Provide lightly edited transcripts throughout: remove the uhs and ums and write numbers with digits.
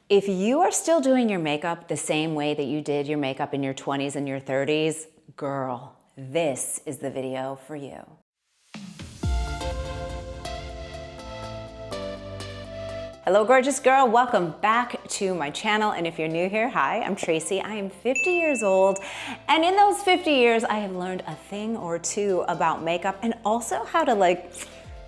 If you are still doing your makeup the same way that you did your makeup in your 20s and your 30s, girl, this is the video for you. Hello, gorgeous girl. Welcome back to my channel. And if you're new here, hi, I'm Tracy. I am 50 years old. And in those 50 years, I have learned a thing or two about makeup and also how to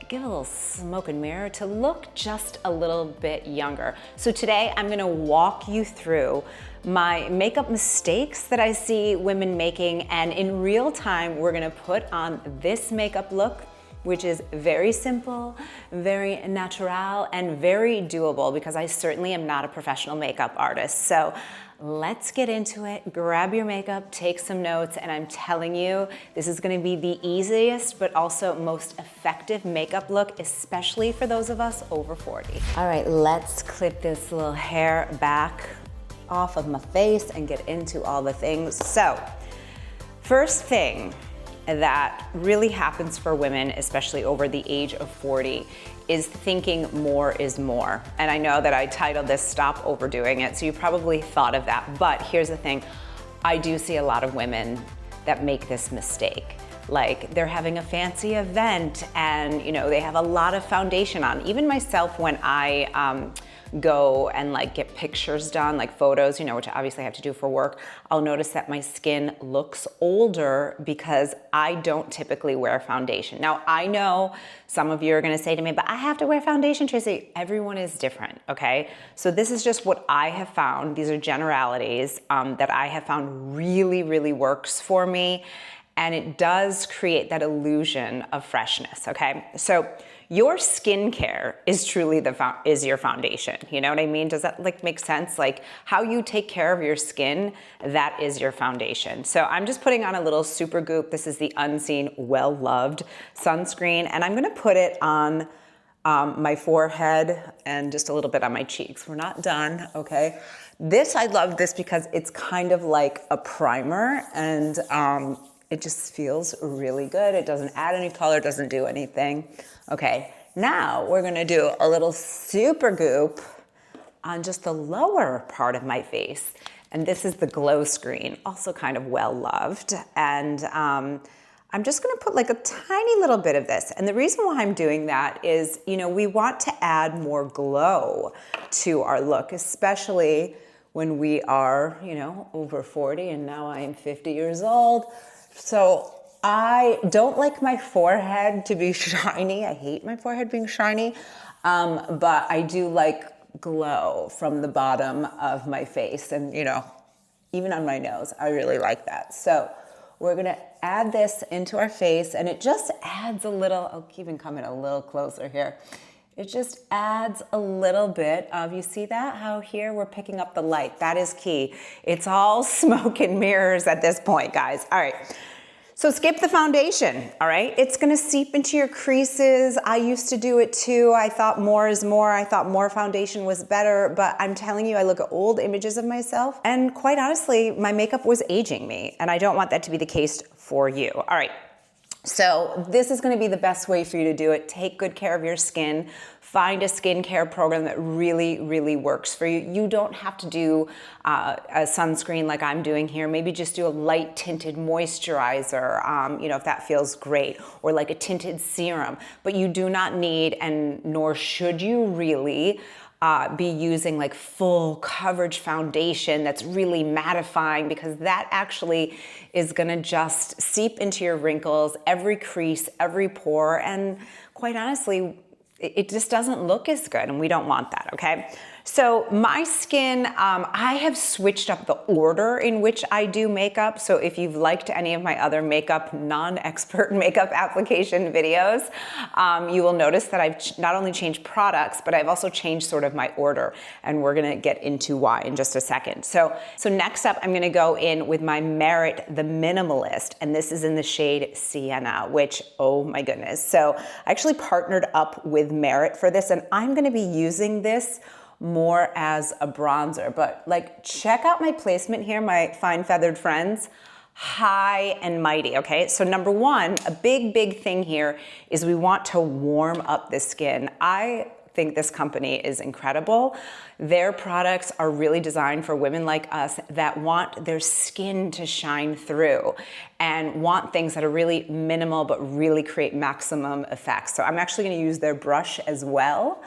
give a little smoke and mirror to look just a little bit younger. So today I'm gonna walk you through my makeup mistakes that I see women making, and in real time, we're gonna put on this makeup look, which is very simple, very natural, and very doable because I certainly am not a professional makeup artist. So let's get into it. Grab your makeup, take some notes, and I'm telling you, this is gonna be the easiest but also most effective makeup look, especially for those of us over 40. All right, let's clip this little hair back off of my face and get into all the things. So, first thing that really happens for women, especially over the age of 40, is thinking more is more. And I know that I titled this Stop Overdoing It, so you probably thought of that. But here's the thing, I do see a lot of women that make this mistake. Like they're having a fancy event and they have a lot of foundation on. Even myself, when I go and get pictures done, like photos, which I obviously have to do for work, I'll notice that my skin looks older because I don't typically wear foundation. Now, I know some of you are gonna say to me, but I have to wear foundation, Tracy. Everyone is different, okay? So this is just what I have found. These are generalities that I have found really, really works for me. And it does create that illusion of freshness, okay? So your skincare is truly is your foundation. You know what I mean? Does that make sense? Like how you take care of your skin, that is your foundation. So I'm just putting on a little Super Goop. This is the Unseen Well-Loved sunscreen, and I'm gonna put it on my forehead and just a little bit on my cheeks. We're not done, okay? I love this because it's kind of like a primer, and it just feels really good. It doesn't add any color, doesn't do anything. Okay, now we're gonna do a little Super Goop on just the lower part of my face. And this is the Glow Screen, also kind of well-loved. And I'm just gonna put a tiny little bit of this. And the reason why I'm doing that is, we want to add more glow to our look, especially when we are, over 40, and now I am 50 years old. So I don't like my forehead to be shiny. I hate my forehead being shiny, but I do like glow from the bottom of my face, and even on my nose, I really like that. So we're gonna add this into our face, and it just adds a little, I'll even come in a little closer here. It just adds a little bit of, you see that? How here we're picking up the light. That is key. It's all smoke and mirrors at this point, guys. All right. So skip the foundation, all right? It's gonna seep into your creases. I used to do it too. I thought more is more. I thought more foundation was better, but I'm telling you, I look at old images of myself, and quite honestly, my makeup was aging me, and I don't want that to be the case for you. All right. So this is gonna be the best way for you to do it. Take good care of your skin. Find a skincare program that really, really works for you. You don't have to do a sunscreen like I'm doing here. Maybe just do a light tinted moisturizer, if that feels great, or like a tinted serum. But you do not need, and nor should you really, be using full coverage foundation that's really mattifying, because that actually is gonna just seep into your wrinkles, every crease, every pore, and quite honestly, it just doesn't look as good, and we don't want that, okay? So my skin, I have switched up the order in which I do makeup. So if you've liked any of my other non-expert makeup application videos, you will notice that I've not only changed products, but I've also changed sort of my order. And we're gonna get into why in just a second. So next up, I'm gonna go in with my Merit the Minimalist. And this is in the shade Sienna, which, oh my goodness. So I actually partnered up with Merit for this, and I'm gonna be using this more as a bronzer, but check out my placement here, my fine feathered friends. High and mighty, okay? So number one, a big thing here is we want to warm up the skin. I think this company is incredible. Their products are really designed for women like us that want their skin to shine through and want things that are really minimal but really create maximum effects. So I'm actually going to use their brush as well,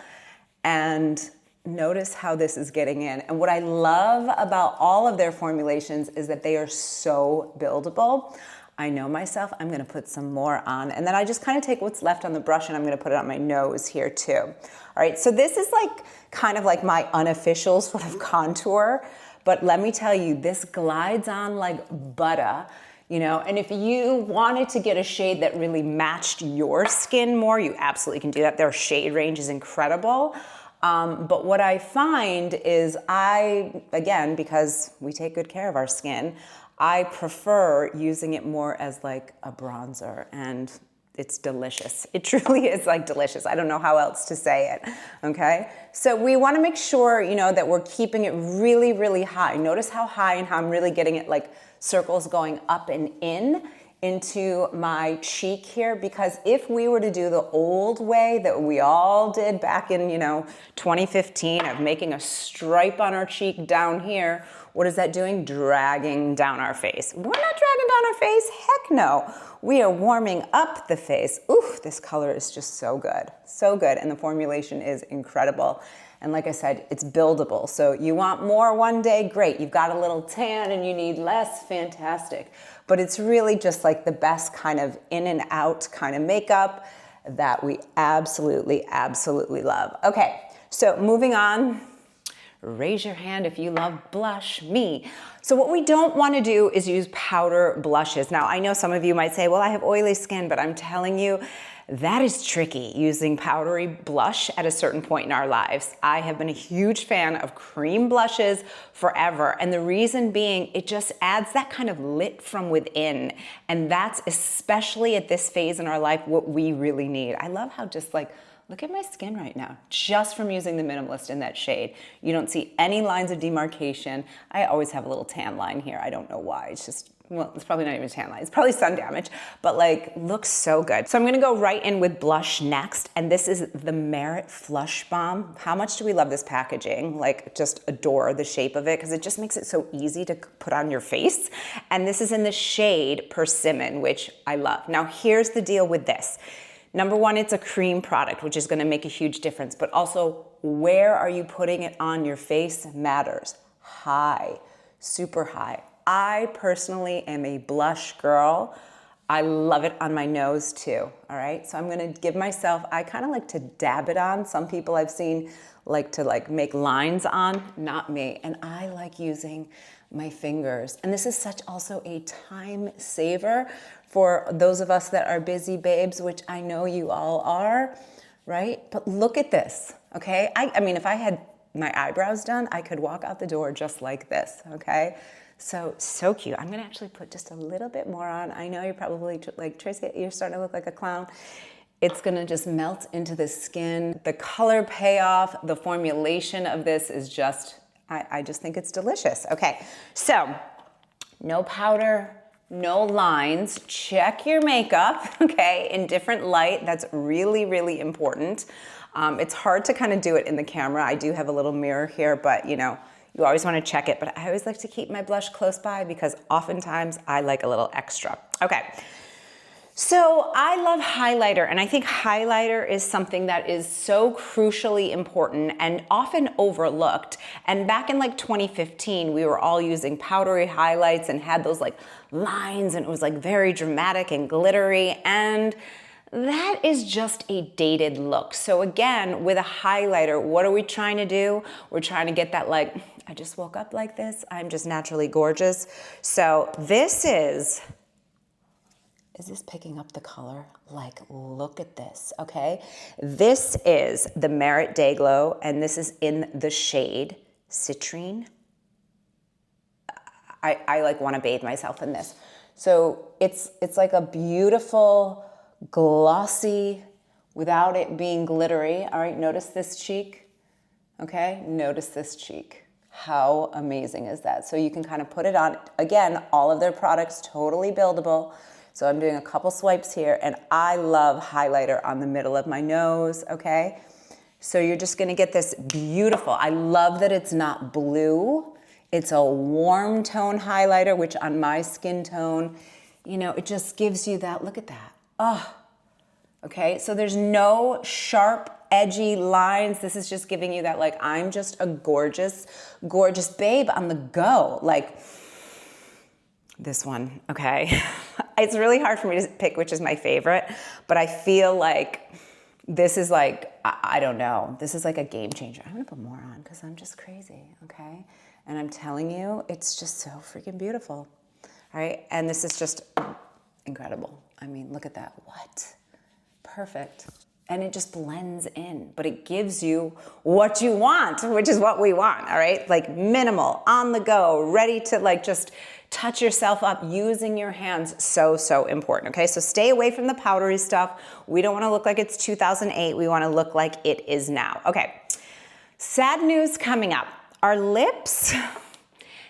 and notice how this is getting in. And what I love about all of their formulations is that they are so buildable. I know myself, I'm gonna put some more on, and then I just kind of take what's left on the brush and I'm gonna put it on my nose here too. All right, so this is like kind of like my unofficial sort of contour, but let me tell you, this glides on like butter. You know, and if you wanted to get a shade that really matched your skin more, you absolutely can do that. Their shade range is incredible. But what I find is again, because we take good care of our skin, I prefer using it more as like a bronzer, and it's delicious. It truly is like delicious. I don't know how else to say it, okay? So we wanna make sure, you know, that we're keeping it really, really high. Notice how high and how I'm really getting it like circles going up and in into my cheek here, because if we were to do the old way that we all did back in, 2015 of making a stripe on our cheek down here, what is that doing? Dragging down our face. We're not dragging down our face, heck no. We are warming up the face. Ooh, this color is just so good, and the formulation is incredible. And like I said, it's buildable. So you want more one day, great. You've got a little tan and you need less, fantastic. But it's really just like the best kind of in and out kind of makeup that we absolutely, absolutely love. Okay, so moving on. Raise your hand if you love blush, me. So what we don't want to do is use powder blushes. Now, I know some of you might say, well, I have oily skin, but I'm telling you, that is tricky, using powdery blush at a certain point in our lives. I have been a huge fan of cream blushes forever, and the reason being, it just adds that kind of lit from within, and that's especially at this phase in our life what we really need. I love how just like, look at my skin right now, just from using the Minimalist in that shade. You don't see any lines of demarcation. I always have a little tan line here. I don't know why. It's just, well, it's probably not even a tan line. It's probably sun damage, but like, looks so good. So I'm gonna go right in with blush next, and this is the Merit Flush Bomb. How much do we love this packaging? Like, just adore the shape of it, because it just makes it so easy to put on your face. And this is in the shade Persimmon, which I love. Now, here's the deal with this. Number one, it's a cream product, which is gonna make a huge difference, but also where are you putting it on your face matters. High, super high. I personally am a blush girl. I love it on my nose too, all right? So I'm gonna give myself, I kind of like to dab it on. Some people I've seen like to like make lines on, not me. And I like using my fingers. And this is such also a time saver for those of us that are busy babes, which I know you all are, right? But look at this, okay? I mean, if I had my eyebrows done, I could walk out the door just like this, okay? So cute. I'm gonna actually put just a little bit more on. I know you're probably like, Tracy, you're starting to look like a clown. It's gonna just melt into the skin. The color payoff, the formulation of this is just, I just think it's delicious. Okay, so no powder, no lines. Check your makeup, okay, in different light. That's really, really important. It's hard to kind of do it in the camera. I do have a little mirror here, but you always want to check it. But I always like to keep my blush close by because oftentimes I like a little extra. Okay. So I love highlighter, and I think highlighter is something that is so crucially important and often overlooked. And back in like 2015, we were all using powdery highlights and had those like lines, and it was like very dramatic and glittery, and that is just a dated look. So again, with a highlighter, what are we trying to do? We're trying to get that like, I just woke up like this, I'm just naturally gorgeous. So this is this picking up the color? Like, look at this, okay? This is the Merit Day Glow, and this is in the shade Citrine. I like wanna bathe myself in this. So it's like a beautiful, glossy, without it being glittery. All right, notice this cheek, okay? Notice this cheek. How amazing is that? So you can kind of put it on. Again, all of their products totally buildable. So I'm doing a couple swipes here, and I love highlighter on the middle of my nose, okay? So you're just gonna get this beautiful, I love that it's not blue. It's a warm tone highlighter, which on my skin tone, you know, it just gives you that, look at that. Oh, okay, so there's no sharp, edgy lines. This is just giving you that, like, I'm just a gorgeous, gorgeous babe on the go. Like this one, okay? It's really hard for me to pick which is my favorite, but I feel like this is like, I don't know, this is like a game changer. I'm gonna put more on because I'm just crazy, okay? And I'm telling you, it's just so freaking beautiful, all right? And this is just incredible. I mean, look at that, what? Perfect. And it just blends in, but it gives you what you want, which is what we want, all right? Like minimal, on the go, ready to like just touch yourself up using your hands, so, so important, okay? So stay away from the powdery stuff. We don't wanna look like it's 2008. We wanna look like it is now. Okay, sad news coming up. Our lips,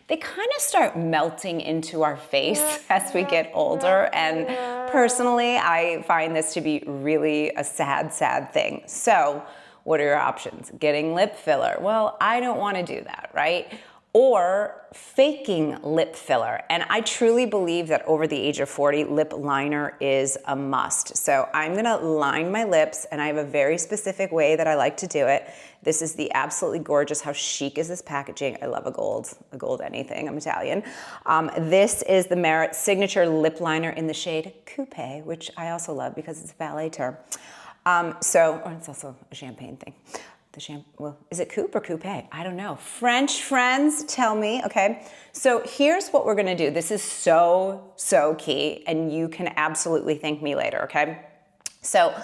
they kind of start melting into our face as we get older. And personally, I find this to be really a sad, sad thing. So what are your options? Getting lip filler. Well, I don't want to do that, right? Or faking lip filler. And I truly believe that over the age of 40, lip liner is a must. So I'm gonna line my lips, and I have a very specific way that I like to do it. This is the absolutely gorgeous, how chic is this packaging? I love a gold anything, I'm Italian. This is the Merit Signature Lip Liner in the shade Coupe, which I also love because it's a ballet term. Or it's also a champagne thing. Well, is it coupe or coupe? I don't know. French friends, tell me, okay? So here's what we're gonna do. This is so, so key, and you can absolutely thank me later, okay? So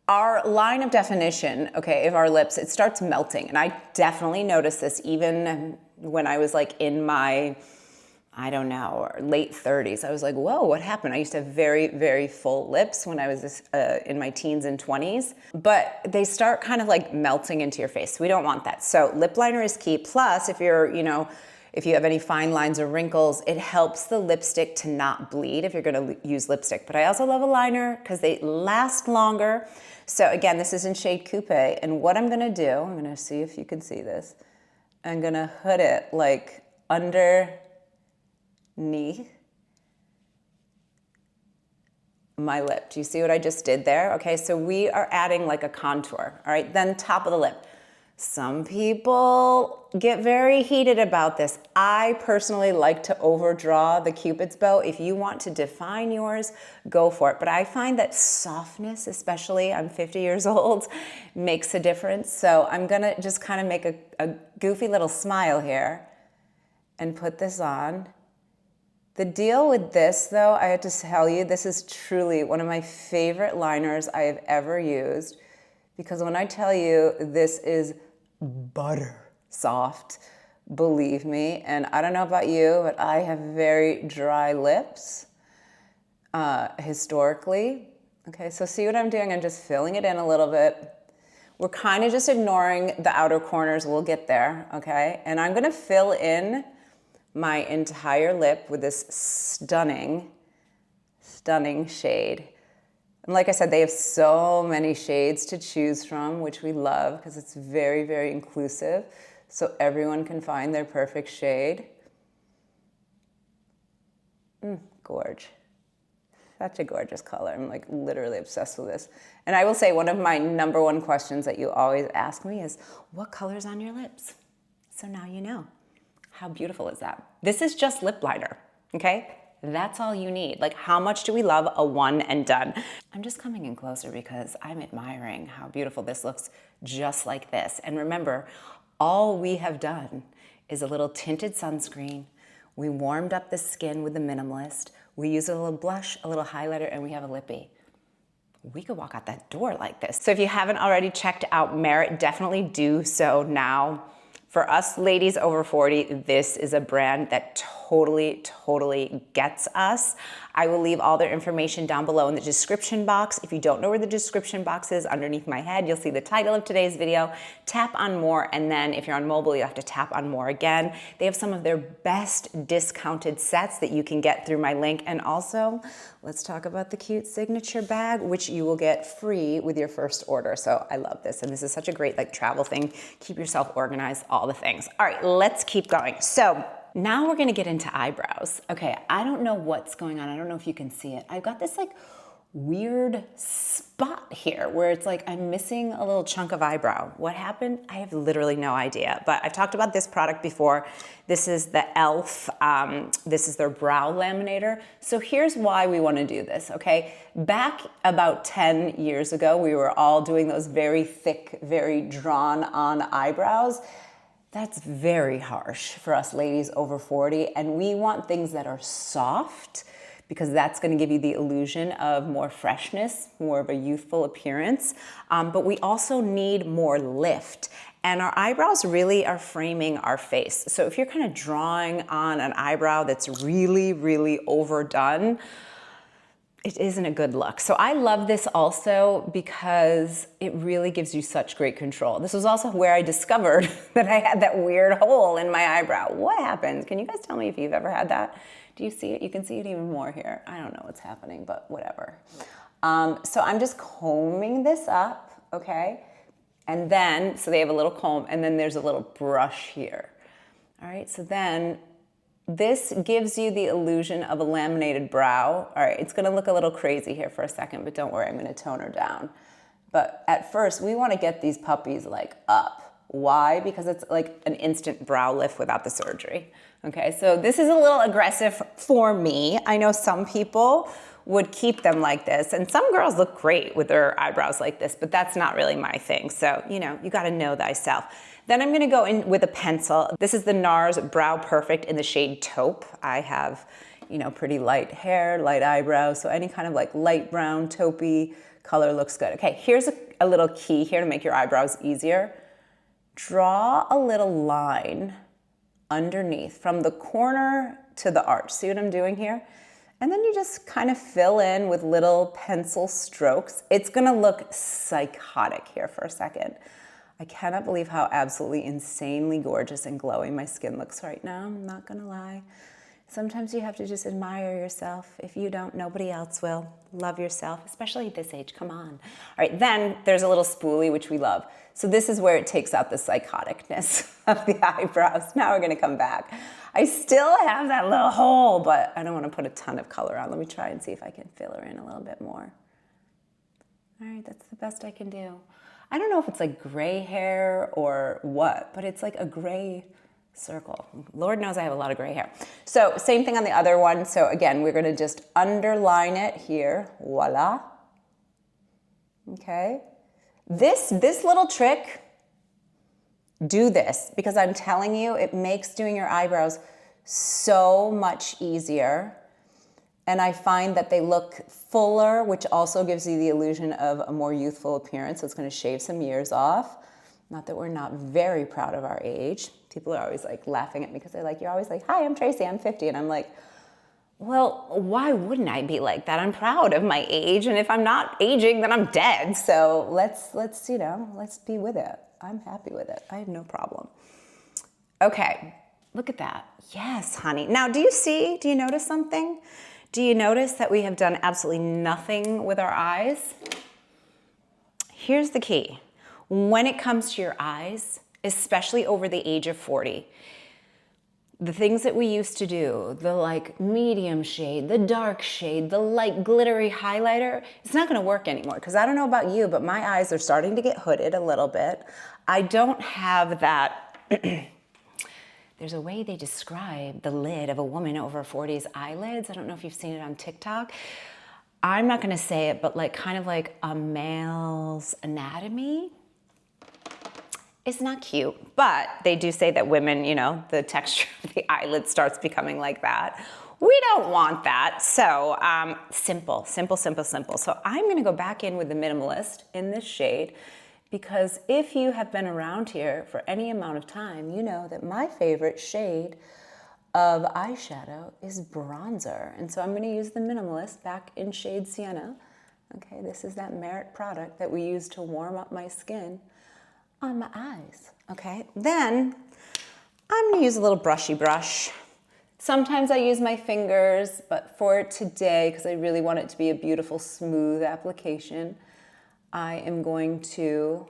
our line of definition, okay, of our lips, it starts melting, and I definitely noticed this even when I was like in my, I don't know, late 30s. I was like, whoa, what happened? I used to have very, very full lips when I was in my teens and 20s, but they start kind of like melting into your face. We don't want that. So lip liner is key. Plus, if you're, you know, if you have any fine lines or wrinkles, it helps the lipstick to not bleed if you're gonna use lipstick. But I also love a liner because they last longer. So again, this is in shade Coupe. And what I'm gonna do, I'm gonna see if you can see this. I'm gonna hood it like underneath my lip. Do you see what I just did there? Okay, so we are adding like a contour, all right? Then top of the lip. Some people get very heated about this. I personally like to overdraw the Cupid's bow. If you want to define yours, go for it. But I find that softness, especially, I'm 50 years old, makes a difference. So I'm gonna just kind of make a goofy little smile here and put this on. The deal with this, though, I have to tell you, this is truly one of my favorite liners I have ever used, because when I tell you this is butter soft, believe me, and I don't know about you, but I have very dry lips historically. Okay, so see what I'm doing? I'm just filling it in a little bit. We're kind of just ignoring the outer corners. We'll get there, okay? And I'm gonna fill in my entire lip with this stunning, stunning shade. And like I said, they have so many shades to choose from, which we love because it's very, very inclusive. So everyone can find their perfect shade. Gorge. Such a gorgeous color. I'm like literally obsessed with this. And I will say one of my #1 questions that you always ask me is, what color's on your lips? So now you know. How beautiful is that? This is just lip liner, okay? That's all you need. Like, how much do we love a one and done? I'm just coming in closer because I'm admiring how beautiful this looks just like this. And remember, all we have done is a little tinted sunscreen. We warmed up the skin with the Minimalist. We use a little blush, a little highlighter, and we have a lippy. We could walk out that door like this. So if you haven't already checked out Merit, definitely do so now. For us ladies over 40, this is a brand that totally gets us. I will leave all their information down below in the description box. If you don't know where the description box is, underneath my head, you'll see the title of today's video. Tap on more, and then if you're on mobile, you have to tap on more again. They have some of their best discounted sets that you can get through my link. And also, let's talk about the cute signature bag, which you will get free with your first order. So I love this. And this is such a great like travel thing. Keep yourself organized, all the things. All right, let's keep going. So now we're gonna get into eyebrows. Okay, I don't know what's going on. I don't know if you can see it. I've got this like weird spot here where it's like I'm missing a little chunk of eyebrow. What happened? I have literally no idea, but I've talked about this product before. This is the e.l.f. This is their brow laminator. So here's why we want to do this, okay? Back about 10 years ago, we were all doing those very thick, very drawn on eyebrows. That's very harsh for us ladies over 40, and we want things that are soft, because that's gonna give you the illusion of more freshness, more of a youthful appearance. But we also need more lift. And our eyebrows really are framing our face. So if you're kind of drawing on an eyebrow that's really overdone, it isn't a good look. So I love this also because it really gives you such great control. This was also where I discovered that I had that weird hole in my eyebrow. What happened? Can you guys tell me if you've ever had that? Do you see it? You can see it even more here. I don't know what's happening, but whatever. So I'm just combing this up, okay? And then, so they have a little comb, and then there's a little brush here. All right, so then this gives you the illusion of a laminated brow. All right, it's gonna look a little crazy here for a second, but don't worry, I'm gonna tone her down. But at first, we wanna get these puppies like up. Why? Because it's like an instant brow lift without the surgery. Okay, so this is a little aggressive for me. I know some people would keep them like this, and some girls look great with their eyebrows like this, but that's not really my thing. So, you know, you gotta know thyself. Then I'm gonna go in with a pencil. This is the NARS Brow Perfect in the shade Taupe. I have, you know, pretty light hair, light eyebrows, so any kind of like light brown, taupey color looks good. Okay, here's a little key here to make your eyebrows easier. Draw a little line underneath from the corner to the arch. See what I'm doing here? And then you just kind of fill in with little pencil strokes. It's gonna look psychotic here for a second. I cannot believe how absolutely insanely gorgeous and glowing my skin looks right now. I'm not gonna lie. Sometimes you have to just admire yourself. If you don't, nobody else will. Love yourself, especially at this age, come on. All right, then there's a little spoolie, which we love. So this is where it takes out the psychoticness of the eyebrows. Now we're gonna come back. I still have that little hole, but I don't wanna put a ton of color on. Let me try and see if I can fill her in a little bit more. All right, that's the best I can do. I don't know if it's like gray hair or what, but it's like a gray circle. Lord knows I have a lot of gray hair. So same thing on the other one. So again, we're gonna just underline it here, voila. Okay. This little trick, do this, because I'm telling you, it makes doing your eyebrows so much easier. And I find that they look fuller, which also gives you the illusion of a more youthful appearance. So it's gonna shave some years off. Not that we're not very proud of our age. People are always like laughing at me because they're like, you're always like, hi, I'm Tracy, I'm 50. And I'm like, well, why wouldn't I be like that? I'm proud of my age. And if I'm not aging, then I'm dead. So let's be with it. I'm happy with it. I have no problem. Okay, look at that. Yes, honey. Now, do you notice something? Do you notice that we have done absolutely nothing with our eyes? Here's the key. When it comes to your eyes, especially over the age of 40, the things that we used to do, the like medium shade, the dark shade, the light glittery highlighter, it's not gonna work anymore. Because I don't know about you, but my eyes are starting to get hooded a little bit. I don't have that, there's a way they describe the lid of a woman over 40's eyelids. I don't know if you've seen it on TikTok. I'm not gonna say it, but like kind of like a male's anatomy. It's not cute, but they do say that women, you know, the texture of the eyelid starts becoming like that. We don't want that. So simple. So I'm gonna go back in with the Minimalist in this shade, because if you have been around here for any amount of time, you know that my favorite shade of eyeshadow is bronzer. And so I'm gonna use the Minimalist back in shade Sienna. Okay, this is that Merit product that we use to warm up my skin on my eyes. Okay, then I'm gonna use a little brushy brush. Sometimes I use my fingers, but for today, because I really want it to be a beautiful, smooth application, I am going to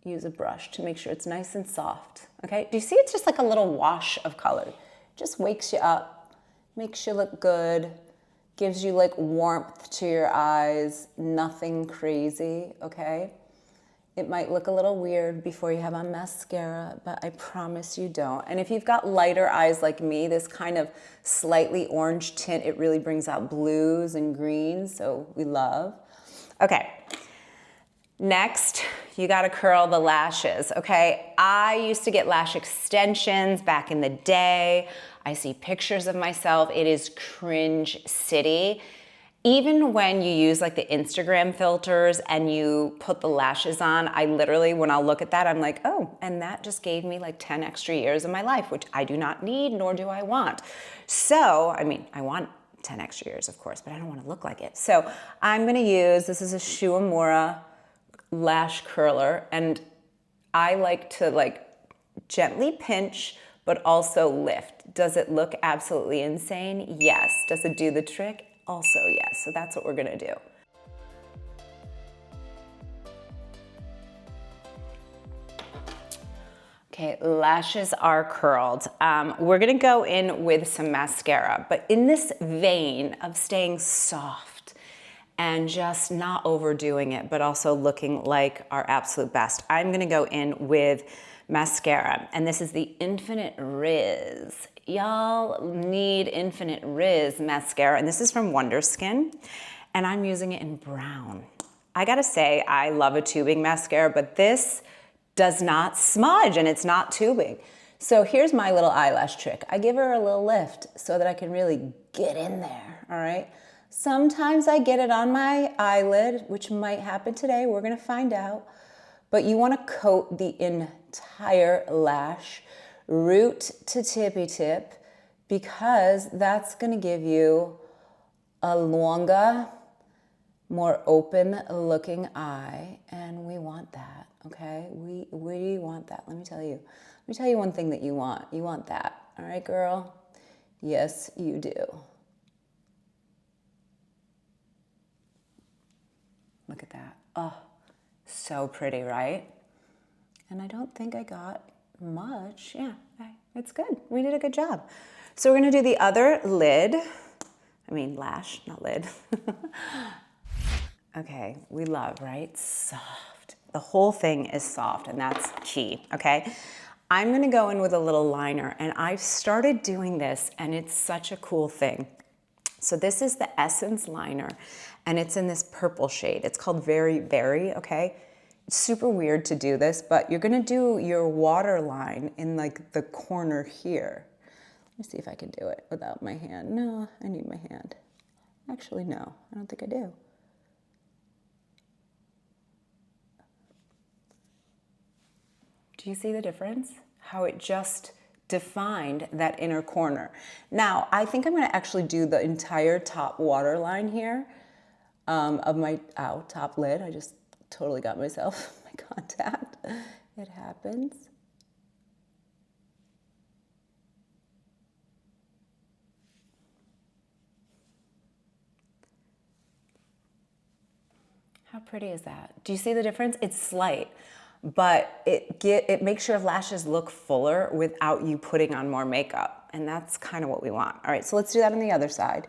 use a brush to make sure it's nice and soft. Okay, do you see it's just like a little wash of color? Just wakes you up, makes you look good, gives you like warmth to your eyes, nothing crazy, okay? It might look a little weird before you have on mascara, but I promise you don't. And if you've got lighter eyes like me, this kind of slightly orange tint, it really brings out blues and greens, so we love. Okay, next, you gotta curl the lashes, okay? I used to get lash extensions back in the day. I see pictures of myself. It is cringe city. Even when you use like the Instagram filters and you put the lashes on, I literally, when I'll look at that, I'm like, oh, and that just gave me like 10 extra years of my life, which I do not need, nor do I want. So, I mean, I want 10 extra years, of course, but I don't want to look like it. So I'm gonna use, this is a Shuamura lash curler, and I like to like gently pinch, but also lift. Does it look absolutely insane? Yes. Does it do the trick? Also yes. So that's what we're gonna do. Okay, lashes are curled. We're gonna go in with some mascara, but in this vein of staying soft and just not overdoing it, but also looking like our absolute best, I'm gonna go in with mascara, and this is the Infinite Riz. Y'all need Infinite Riz mascara, and this is from Wonder Skin, and I'm using it in brown. I gotta say, I love a tubing mascara, but this does not smudge and it's not tubing. So here's my little eyelash trick. I give her a little lift so that I can really get in there, all right? Sometimes I get it on my eyelid, which might happen today, we're gonna find out. But you wanna coat the entire lash, root to tippy tip, because that's gonna give you a longer, more open looking eye, and we want that, okay? We want that, let me tell you. Let me tell you one thing that you want. You want that, all right, girl? Yes, you do. Look at that, oh, so pretty, right? And I don't think I got much, yeah, it's good. We did a good job. So we're gonna do the other lid. I mean lash, not lid. Okay, we love, right? Soft. The whole thing is soft, and that's key, okay? I'm gonna go in with a little liner, and I've started doing this, and it's such a cool thing. So this is the Essence liner, and it's in this purple shade. It's called Very Very, okay? It's super weird to do this, but you're gonna do your waterline in like the corner here. Let me see if I can do it without my hand. No, I need my hand. Actually, no, I don't think I do. Do you see the difference? How it just defined that inner corner. Now, I think I'm gonna actually do the entire top waterline here of my, top lid. I just totally got myself my contact. It happens. How pretty is that? Do you see the difference? It's slight, but it makes your lashes look fuller without you putting on more makeup. And that's kind of what we want. All right, so let's do that on the other side.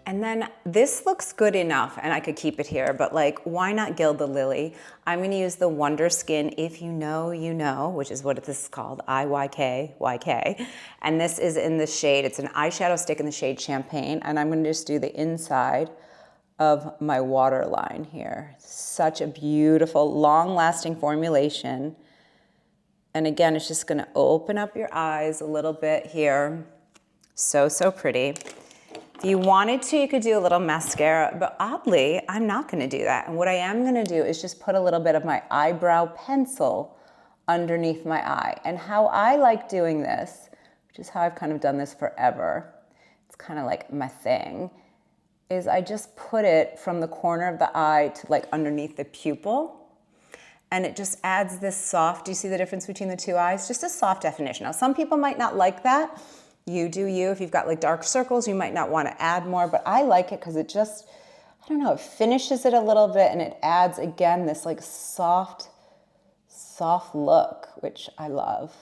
And then this looks good enough, and I could keep it here, but like, why not gild the lily? I'm gonna use the Wonder Skin If You Know, You Know, which is what this is called, IYK. And this is in the shade, it's an eyeshadow stick in the shade Champagne, and I'm gonna just do the inside of my waterline here. Such a beautiful, long-lasting formulation. And again, it's just gonna open up your eyes a little bit here. So, so pretty. If you wanted to, you could do a little mascara, but oddly, I'm not gonna do that. And what I am gonna do is just put a little bit of my eyebrow pencil underneath my eye. And how I like doing this, which is how I've kind of done this forever, it's kind of like my thing, is I just put it from the corner of the eye to like underneath the pupil. And it just adds this soft, do you see the difference between the two eyes? Just a soft definition. Now, some people might not like that. You do you. If you've got like dark circles, you might not want to add more, but I like it because it just, I don't know, it finishes it a little bit and it adds, again, this like soft look, which I love.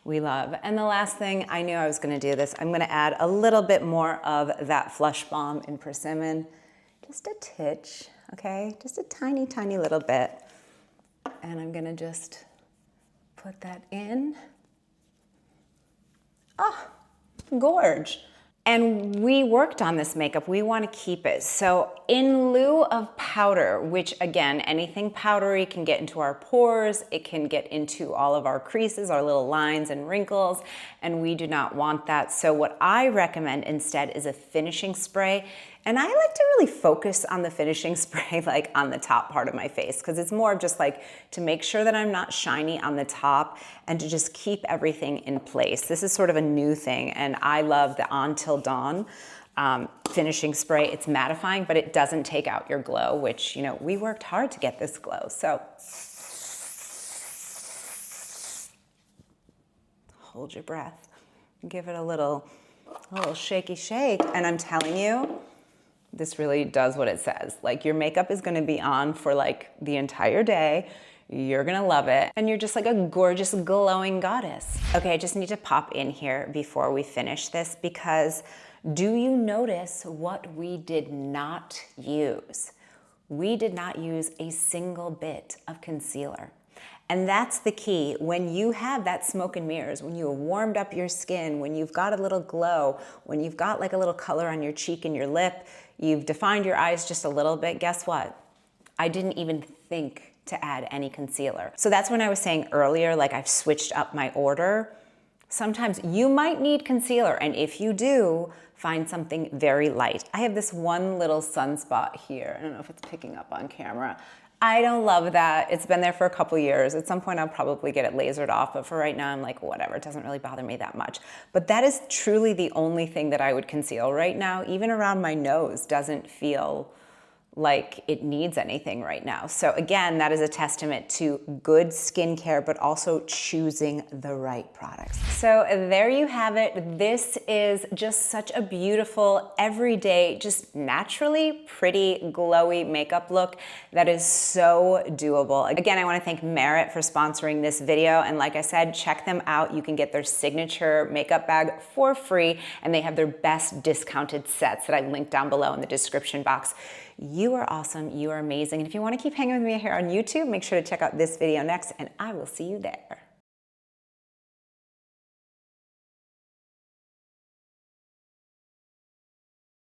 We love. And the last thing, I knew I was going to do this, I'm going to add a little bit more of that Flush Balm in Persimmon. Just a titch, okay? Just a tiny, tiny little bit. And I'm going to just put that in. Ah, gorge. And we worked on this makeup. We want to keep it. So in lieu of powder, which again, anything powdery can get into our pores, it can get into all of our creases, our little lines and wrinkles, and we do not want that. So what I recommend instead is a finishing spray. And I like to really focus on the finishing spray like on the top part of my face because it's more of just like to make sure that I'm not shiny on the top and to just keep everything in place. This is sort of a new thing and I love the Until Dawn finishing spray. It's mattifying, but it doesn't take out your glow, which, you know, we worked hard to get this glow. So hold your breath, give it a little shaky shake. And I'm telling you, this really does what it says. Like your makeup is gonna be on for like the entire day. You're gonna love it. And you're just like a gorgeous glowing goddess. Okay, I just need to pop in here before we finish this because do you notice what we did not use? We did not use a single bit of concealer. And that's the key. When you have that smoke and mirrors, when you have warmed up your skin, when you've got a little glow, when you've got like a little color on your cheek and your lip, you've defined your eyes just a little bit, guess what? I didn't even think to add any concealer. So that's when I was saying earlier, like I've switched up my order. Sometimes you might need concealer, and if you do, find something very light. I have this one little sunspot here. I don't know if it's picking up on camera. I don't love that. It's been there for a couple years. At some point, I'll probably get it lasered off, but for right now, I'm like, whatever, it doesn't really bother me that much. But that is truly the only thing that I would conceal right now. Even around my nose doesn't feel like it needs anything right now. So again, that is a testament to good skincare, but also choosing the right products. So there you have it. This is just such a beautiful, everyday, just naturally pretty, glowy makeup look that is so doable. Again, I wanna thank Merit for sponsoring this video. And like I said, check them out. You can get their signature makeup bag for free, and they have their best discounted sets that I've linked down below in the description box. You are awesome, you are amazing. And if you want to keep hanging with me here on YouTube, make sure to check out this video next, and I will see you there.